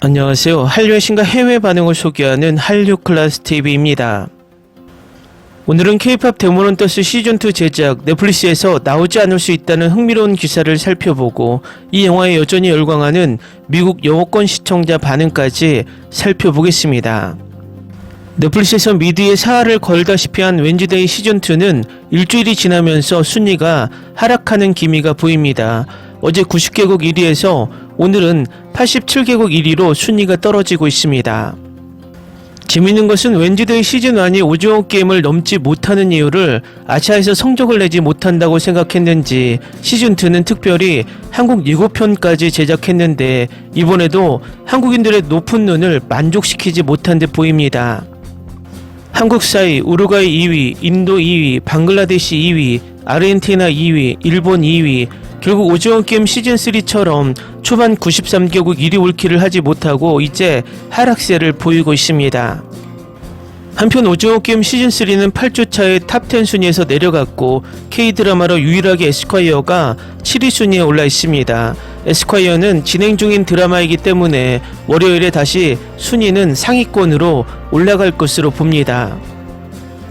안녕하세요. 한류의 신과 해외 반응을 소개하는 한류클래스TV입니다. 오늘은 K-POP 데몬 헌터스 시즌2 제작 넷플릭스에서 나오지 않을 수 있다는 흥미로운 기사를 살펴보고 이 영화에 여전히 열광하는 미국 영어권 시청자 반응까지 살펴보겠습니다. 넷플릭스에서 미드에 사활을 걸다시피 한 웬즈데이 시즌2는 일주일이 지나면서 순위가 하락하는 기미가 보입니다. 어제 90개국 1위에서 오늘은 87개국 1위로 순위가 떨어지고 있습니다. 재밌는 것은 웬즈데이 시즌1이 오징어 게임을 넘지 못하는 이유를 아시아에서 성적을 내지 못한다고 생각했는지 시즌2는 특별히 한국 예고편까지 제작했는데 이번에도 한국인들의 높은 눈을 만족시키지 못한 듯 보입니다. 한국 4위, 우루과이 2위, 인도 2위, 방글라데시 2위, 아르헨티나 2위, 일본 2위, 결국 오징어 게임 시즌3처럼 초반 93개국 1위 올킬을 하지 못하고 이제 하락세를 보이고 있습니다. 한편 오징어 게임 시즌3는 8주차에 탑10 순위에서 내려갔고 K드라마로 유일하게 에스콰이어가 7위 순위에 올라 있습니다. 에스콰이어는 진행 중인 드라마이기 때문에 월요일에 다시 순위는 상위권으로 올라갈 것으로 봅니다.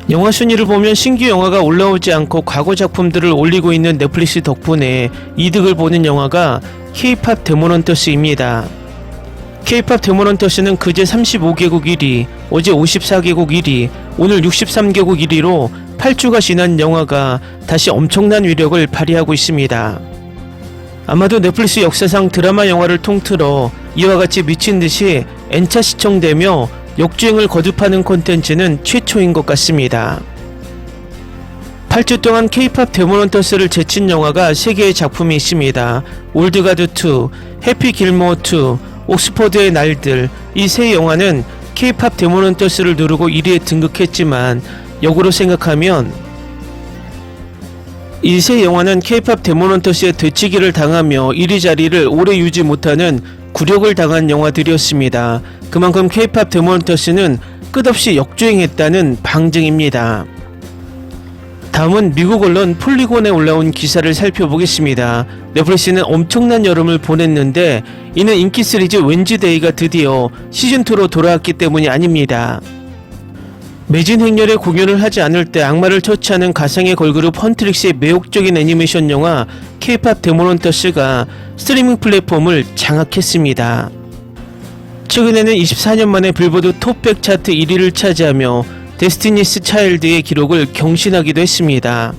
영화 순위를 보면 신규 영화가 올라오지 않고 과거 작품들을 올리고 있는 넷플릭스 덕분에 이득을 보는 영화가 K-POP 데몬 헌터스입니다. K-POP 데몬 헌터스는 그제 35개국 1위, 어제 54개국 1위, 오늘 63개국 1위로 8주가 지난 영화가 다시 엄청난 위력을 발휘하고 있습니다. 아마도 넷플릭스 역사상 드라마 영화를 통틀어 이와 같이 미친듯이 N차 시청되며 역주행을 거듭하는 콘텐츠는 최초인 것 같습니다. 8주 동안 K-POP 데몬 헌터스를 제친 영화가 3개의 작품이 있습니다. 올드가드2, 해피 길모어2, 옥스퍼드의 날들. 이 세 영화는 K-POP 데몬 헌터스를 누르고 1위에 등극했지만 역으로 생각하면 이 세 영화는 K-POP 데몬 헌터스의 되치기를 당하며 1위 자리를 오래 유지 못하는 굴욕을 당한 영화들이었습니다. 그만큼 K-POP 데몬 헌터스는 끝없이 역주행했다는 방증입니다. 다음은 미국 언론 폴리곤에 올라온 기사를 살펴보겠습니다. 넷플릭스는 엄청난 여름을 보냈는데 이는 인기 시리즈 웬즈데이가 드디어 시즌2로 돌아왔기 때문이 아닙니다. 매진 행렬에 공연을 하지 않을 때 악마를 처치하는 가상의 걸그룹 헌트릭스의 매혹적인 애니메이션 영화 K-POP 데몬 헌터스가 스트리밍 플랫폼을 장악했습니다. 최근에는 24년 만에 빌보드 톱100 차트 1위를 차지하며 데스티니스 차일드의 기록을 경신하기도 했습니다.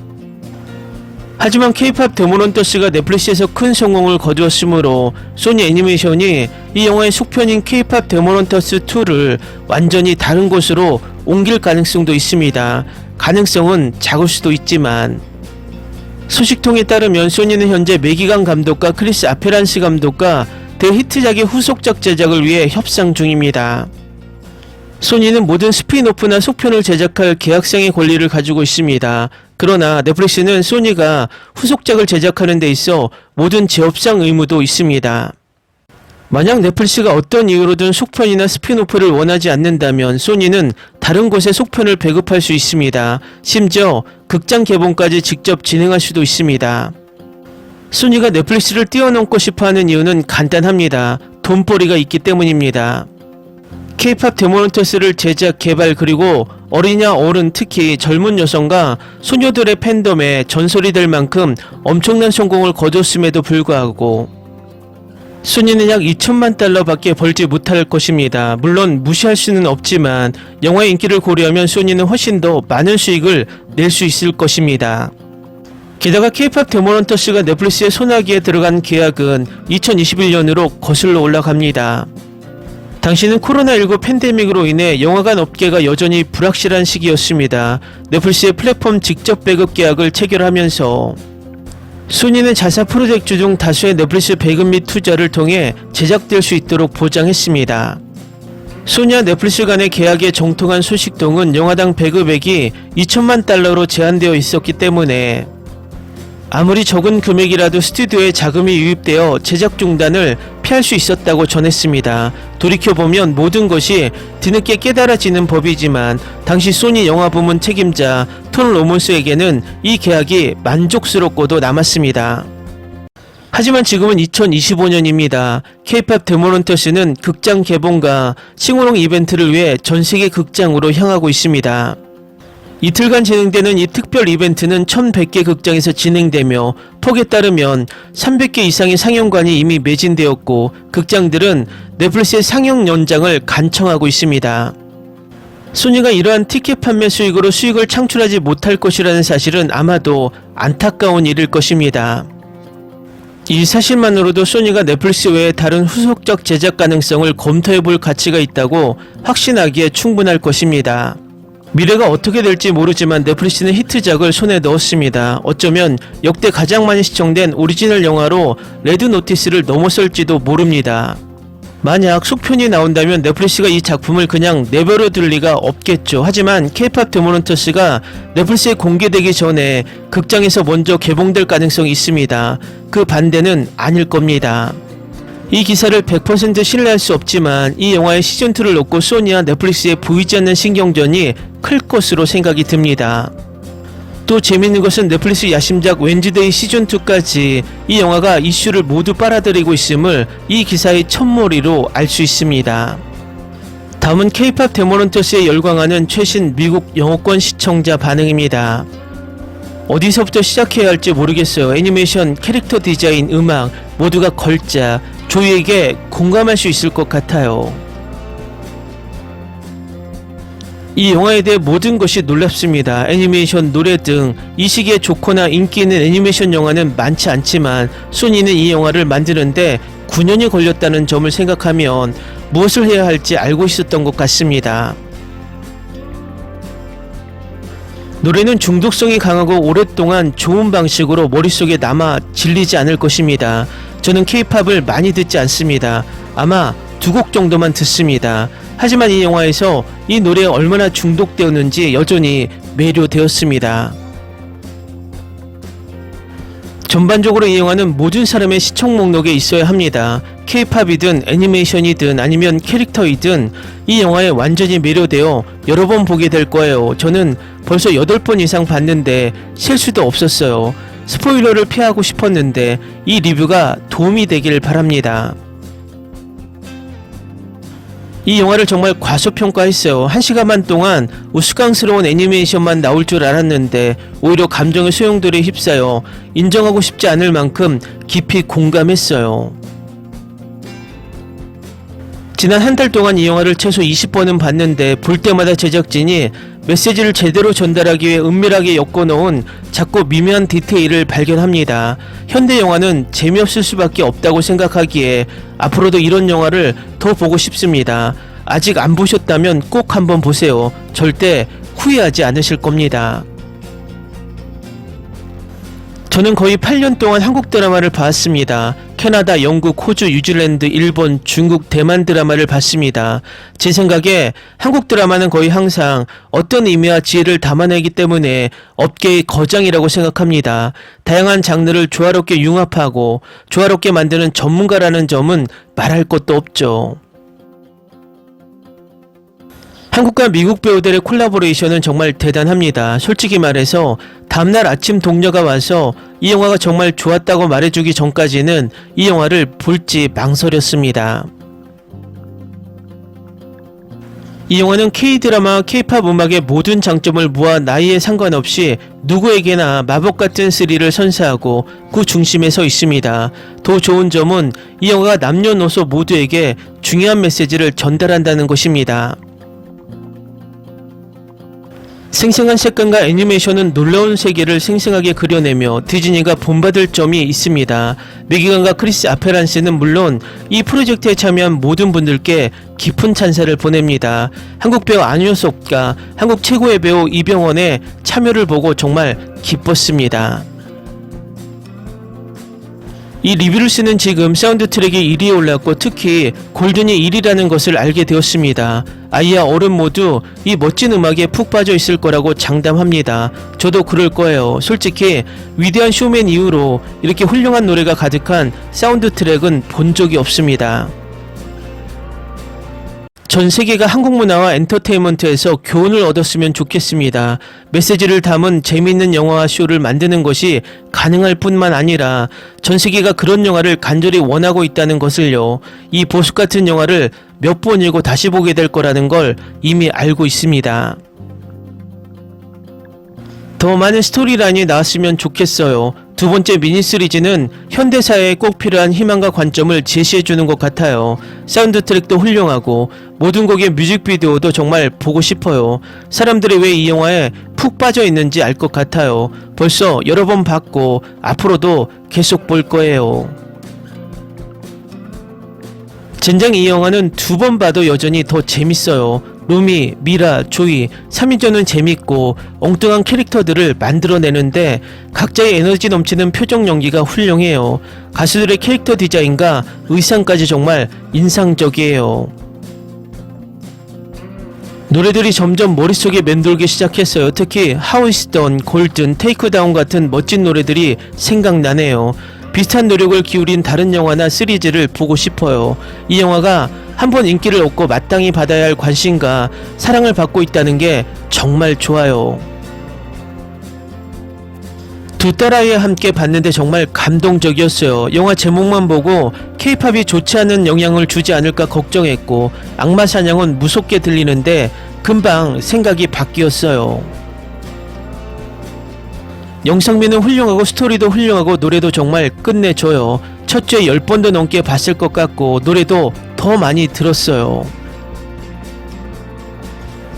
하지만 K-POP 데몬 헌터스가 넷플릭스에서 큰 성공을 거두었으므로 소니 애니메이션이 이 영화의 속편인 K-POP 데몬 헌터스 2를 완전히 다른 곳으로 옮길 가능성도 있습니다. 가능성은 작을 수도 있지만 소식통에 따르면 소니는 현재 매기강 감독과 크리스 아페란스 감독과 대히트작의 후속작 제작을 위해 협상 중입니다. 소니는 모든 스피노프나 속편을 제작할 계약상의 권리를 가지고 있습니다. 그러나 넷플릭스는 소니가 후속작을 제작하는 데 있어 모든 제업상 의무도 있습니다. 만약 넷플릭스가 어떤 이유로든 속편이나 스피노프를 원하지 않는다면 소니는 다른 곳에 속편을 배급할 수 있습니다. 심지어 극장 개봉까지 직접 진행할 수도 있습니다. 소니가 넷플릭스를 뛰어넘고 싶어하는 이유는 간단합니다. 돈벌이가 있기 때문입니다. K-POP 데몬 헌터스를 제작, 개발 그리고 어리냐 어른 특히 젊은 여성과 소녀들의 팬덤에 전설이 될 만큼 엄청난 성공을 거뒀음에도 불구하고 소니는 약 2천만 달러밖에 벌지 못할 것입니다. 물론 무시할 수는 없지만 영화의 인기를 고려하면 소니는 훨씬 더 많은 수익을 낼 수 있을 것입니다. 게다가 K-POP 데몬 헌터스가 넷플릭스의 소나기에 들어간 계약은 2021년으로 거슬러 올라갑니다. 당시는 코로나19 팬데믹으로 인해 영화관 업계가 여전히 불확실한 시기였습니다. 넷플릭스의 플랫폼 직접 배급 계약을 체결하면서 소니는 자사 프로젝트 중 다수의 넷플릭스 배급 및 투자를 통해 제작될 수 있도록 보장했습니다. 소니와 넷플릭스 간의 계약에 정통한 소식통은 영화당 배급액이 2천만 달러로 제한되어 있었기 때문에 아무리 적은 금액이라도 스튜디오에 자금이 유입되어 제작 중단을 피할 수 있었다고 전했습니다. 돌이켜보면 모든 것이 뒤늦게 깨달아지는 법이지만 당시 소니 영화 부문 책임자 톤 로몬스에게는 이 계약이 만족스럽고도 남았습니다. 하지만 지금은 2025년입니다. K-팝 데몬헌터스는 극장 개봉과 싱어롱 이벤트를 위해 전세계 극장으로 향하고 있습니다. 이틀간 진행되는 이 특별 이벤트는 1100개 극장에서 진행되며 폭에 따르면 300개 이상의 상영관이 이미 매진되었고 극장들은 넷플릭스의 상영 연장을 간청하고 있습니다. 소니가 이러한 티켓 판매 수익으로 수익을 창출하지 못할 것이라는 사실은 아마도 안타까운 일일 것입니다. 이 사실만으로도 소니가 넷플릭스 외에 다른 후속적 제작 가능성을 검토해볼 가치가 있다고 확신하기에 충분할 것입니다. 미래가 어떻게 될지 모르지만 넷플릭스는 히트작을 손에 넣었습니다. 어쩌면 역대 가장 많이 시청된 오리지널 영화로 레드 노티스를 넘어설지도 모릅니다. 만약 속편이 나온다면 넷플릭스가 이 작품을 그냥 내버려 둘 리가 없겠죠. 하지만 K-팝 데몬헌터스가 넷플릭스에 공개되기 전에 극장에서 먼저 개봉될 가능성이 있습니다. 그 반대는 아닐 겁니다. 이 기사를 100% 신뢰할 수 없지만 이 영화의 시즌2를 놓고 소니와 넷플릭스에 보이지 않는 신경전이 클 것으로 생각이 듭니다. 또 재밌는 것은 넷플릭스 야심작 웬즈데이 시즌2까지 이 영화가 이슈를 모두 빨아들이고 있음을 이 기사의 첫머리로 알 수 있습니다. 다음은 K-팝 데몬헌터스에 열광하는 최신 미국 영어권 시청자 반응입니다. 어디서부터 시작해야 할지 모르겠어요. 애니메이션, 캐릭터 디자인, 음악 모두가 걸작, 조이에게 공감할 수 있을 것 같아요. 이 영화에 대해 모든 것이 놀랍습니다. 애니메이션, 노래 등 이 시기에 좋거나 인기 있는 애니메이션 영화는 많지 않지만 소니는 이 영화를 만드는데 9년이 걸렸다는 점을 생각하면 무엇을 해야 할지 알고 있었던 것 같습니다. 노래는 중독성이 강하고 오랫동안 좋은 방식으로 머릿속에 남아 질리지 않을 것입니다. 저는 K-팝을 많이 듣지 않습니다. 아마 2곡 정도만 듣습니다. 하지만 이 영화에서 이 노래에 얼마나 중독되었는지 여전히 매료되었습니다. 전반적으로 이 영화는 모든 사람의 시청 목록에 있어야 합니다. K-팝이든 애니메이션이든 아니면 캐릭터이든 이 영화에 완전히 매료되어 여러 번 보게 될 거예요. 저는 벌써 8번 이상 봤는데 셀 수도 없었어요. 스포일러를 피하고 싶었는데 이 리뷰가 도움이 되길 바랍니다. 이 영화를 정말 과소평가했어요. 1시간만 동안 우스꽝스러운 애니메이션만 나올 줄 알았는데 오히려 감정의 소용돌이에 휩싸여 인정하고 싶지 않을 만큼 깊이 공감했어요. 지난 한 달 동안 이 영화를 최소 20번은 봤는데 볼 때마다 제작진이 메시지를 제대로 전달하기 위해 은밀하게 엮어놓은 작고 미묘한 디테일을 발견합니다. 현대 영화는 재미없을 수밖에 없다고 생각하기에 앞으로도 이런 영화를 더 보고 싶습니다. 아직 안 보셨다면 꼭 한번 보세요. 절대 후회하지 않으실 겁니다. 저는 거의 8년 동안 한국 드라마를 봤습니다. 캐나다, 영국, 호주, 뉴질랜드, 일본, 중국, 대만 드라마를 봤습니다. 제 생각에 한국 드라마는 거의 항상 어떤 의미와 지혜를 담아내기 때문에 업계의 거장이라고 생각합니다. 다양한 장르를 조화롭게 융합하고 조화롭게 만드는 전문가라는 점은 말할 것도 없죠. 한국과 미국 배우들의 콜라보레이션은 정말 대단합니다. 솔직히 말해서 다음날 아침 동료가 와서 이 영화가 정말 좋았다고 말해주기 전까지는 이 영화를 볼지 망설였습니다. 이 영화는 K-드라마와 K-팝 음악의 모든 장점을 모아 나이에 상관없이 누구에게나 마법같은 스릴을 선사하고 그 중심에 서 있습니다. 더 좋은 점은 이 영화가 남녀노소 모두에게 중요한 메시지를 전달한다는 것입니다. 생생한 색감과 애니메이션은 놀라운 세계를 생생하게 그려내며 디즈니가 본받을 점이 있습니다. 매기관과 크리스 아페란스는 물론 이 프로젝트에 참여한 모든 분들께 깊은 찬사를 보냅니다. 한국 배우 안효석과 한국 최고의 배우 이병헌의 참여를 보고 정말 기뻤습니다. 이 리뷰를 쓰는 지금 사운드 트랙이 1위에 올랐고 특히 골든이 1위라는 것을 알게 되었습니다. 아이와 어른 모두 이 멋진 음악에 푹 빠져 있을 거라고 장담합니다. 저도 그럴 거예요. 솔직히 위대한 쇼맨 이후로 이렇게 훌륭한 노래가 가득한 사운드 트랙은 본 적이 없습니다. 전 세계가 한국 문화와 엔터테인먼트에서 교훈을 얻었으면 좋겠습니다. 메시지를 담은 재미있는 영화와 쇼를 만드는 것이 가능할 뿐만 아니라 전 세계가 그런 영화를 간절히 원하고 있다는 것을요. 이 보석 같은 영화를 몇 번이고 다시 보게 될 거라는 걸 이미 알고 있습니다. 더 많은 스토리라인이 나왔으면 좋겠어요. 두 번째 미니 시리즈는 현대사회에 꼭 필요한 희망과 관점을 제시해주는 것 같아요. 사운드 트랙도 훌륭하고 모든 곡의 뮤직비디오도 정말 보고 싶어요. 사람들이 왜 이 영화에 푹 빠져 있는지 알 것 같아요. 벌써 여러 번 봤고 앞으로도 계속 볼 거예요. 젠장 이 영화는 두 번 봐도 여전히 더 재밌어요. 루미, 미라, 조이, 3인조는 재밌고 엉뚱한 캐릭터들을 만들어내는데 각자의 에너지 넘치는 표정 연기가 훌륭해요. 가수들의 캐릭터 디자인과 의상까지 정말 인상적이에요. 노래들이 점점 머릿속에 맴돌기 시작했어요. 특히 How It's Done, Golden, Take Down 같은 멋진 노래들이 생각나네요. 비슷한 노력을 기울인 다른 영화나 시리즈를 보고 싶어요. 이 영화가 한번 인기를 얻고 마땅히 받아야 할 관심과 사랑을 받고 있다는 게 정말 좋아요. 두 딸아이와 함께 봤는데 정말 감동적이었어요. 영화 제목만 보고 K-팝이 좋지 않은 영향을 주지 않을까 걱정했고 악마 사냥은 무섭게 들리는데 금방 생각이 바뀌었어요. 영상미는 훌륭하고 스토리도 훌륭하고 노래도 정말 끝내줘요. 첫 주에 10번도 넘게 봤을 것 같고 노래도 더 많이 들었어요.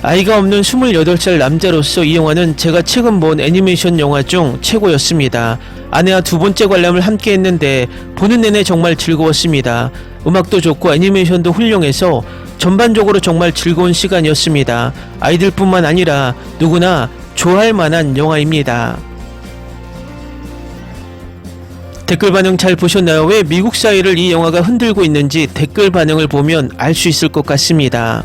아이가 없는 28살 남자로서 이 영화는 제가 최근 본 애니메이션 영화 중 최고였습니다. 아내와 두 번째 관람을 함께 했는데 보는 내내 정말 즐거웠습니다. 음악도 좋고 애니메이션도 훌륭해서 전반적으로 정말 즐거운 시간이었습니다. 아이들뿐만 아니라 누구나 좋아할 만한 영화입니다. 댓글 반응 잘 보셨나요? 왜 미국 사회를 이 영화가 흔들고 있는지 댓글 반응을 보면 알 수 있을 것 같습니다.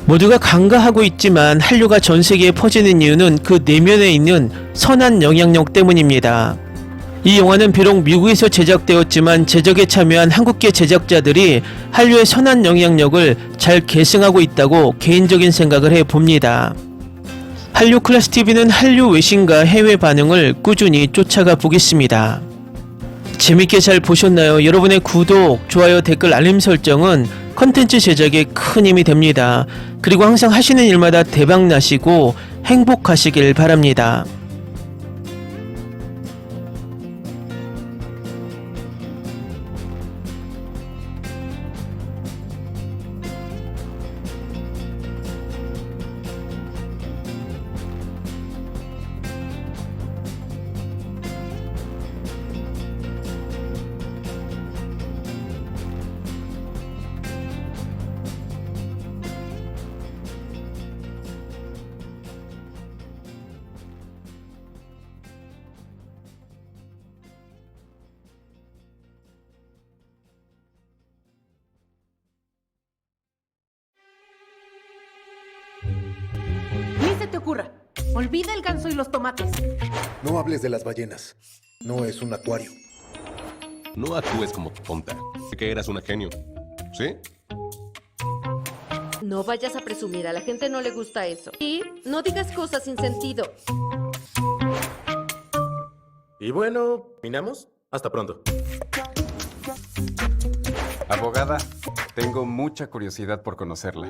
모두가 간과하고 있지만 한류가 전 세계에 퍼지는 이유는 그 내면에 있는 선한 영향력 때문입니다. 이 영화는 비록 미국에서 제작되었지만 제작에 참여한 한국계 제작자들이 한류의 선한 영향력을 잘 계승하고 있다고 개인적인 생각을 해봅니다. 한류 클래스TV는 한류 외신과 해외 반응을 꾸준히 쫓아가 보겠습니다. 재밌게 잘 보셨나요? 여러분의 구독, 좋아요, 댓글, 알림 설정은 컨텐츠 제작에 큰 힘이 됩니다. 그리고 항상 하시는 일마다 대박 나시고 행복하시길 바랍니다. Ni se te ocurra. Olvida el ganso y los tomates. No hables de las ballenas. No es un acuario. No actúes como tonta. Que eras una genio. ¿Sí? No vayas a presumir, a la gente no le gusta eso. Y no digas cosas sin sentido. Y bueno, ¿terminamos? Hasta pronto. Abogada, tengo mucha curiosidad por conocerla.